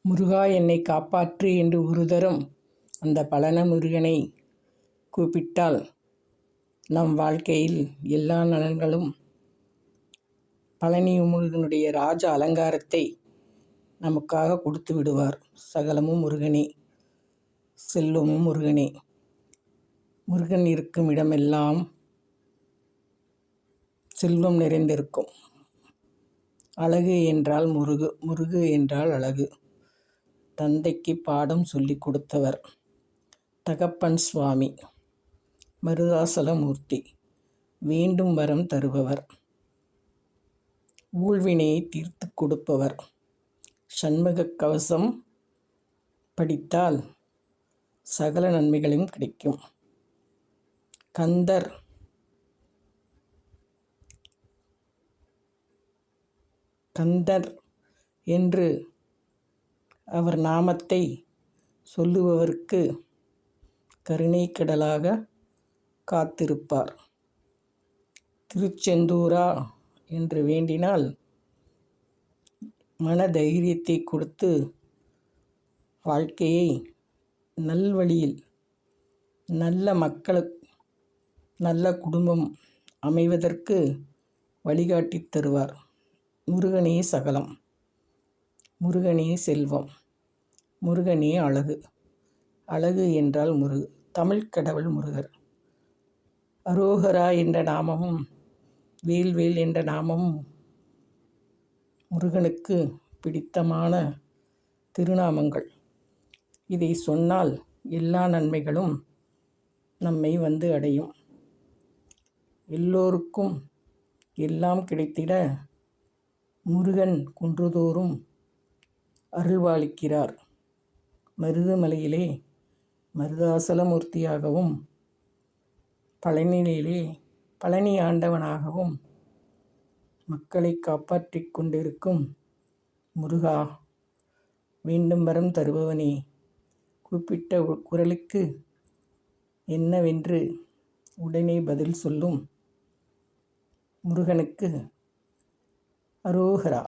முருகா என்னை காப்பாற்று என்று ஒருதரம் அந்த பழன முருகனை கூப்பிட்டால் நம் வாழ்க்கையில் எல்லா நலன்களும் பழனி முருகனுடைய ராஜ அலங்காரத்தை நமக்காக கொடுத்து விடுவார். சகலமும் முருகனே, செல்வமும் முருகனே. முருகன் இருக்கும் இடமெல்லாம் செல்வம் நிறைந்திருக்கும். அழகு என்றால் முருகு, முருகு என்றால் அழகு. தந்தைக்கு பாடம் சொல்லிக் கொடுத்தவர் தகப்பன் சுவாமி மருதாசலமூர்த்தி. வேண்டும் வரம் தருபவர், ஊழ்வினையை தீர்த்து கொடுப்பவர். சண்முக கவசம் படித்தால் சகல நன்மைகளும் கிடைக்கும். கந்தர் கந்தர் என்று அவர் நாமத்தை சொல்லுபவருக்கு கருணை கடலாக காத்திருப்பார். திருச்செந்தூரா என்று வேண்டினால் மன தைரியத்தை கொடுத்து வாழ்க்கையை நல்வழியில், நல்ல மக்களுக்கு நல்ல குடும்பம் அமைவதற்கு வழிகாட்டி தருவார். முருகனே சகலம், முருகனே செல்வம், முருகனே அழகு. அழகு என்றால் முருகு. தமிழ் கடவுள் முருகர். அரோகரா என்ற நாமமும் வேல்வேல் என்ற நாமமும் முருகனுக்கு பிடித்தமான திருநாமங்கள். இதை சொன்னால் எல்லா நன்மைகளும் நம்மை வந்து அடையும். எல்லோருக்கும் எல்லாம் கிடைத்திட முருகன் குன்றுதோறும் அருள்வாளிக்கிறார். மருதமலையிலே மருதாசலமூர்த்தியாகவும், பழனியிலே பழனி ஆண்டவனாகவும் மக்களை காப்பாற்றிக் கொண்டிருக்கும் முருகா, வேண்டும் வரம் தருபவனே, கூப்பிட்ட குரலுக்கு என்னவென்று உடனே பதில் சொல்லும் முருகனுக்கு அரோகரா.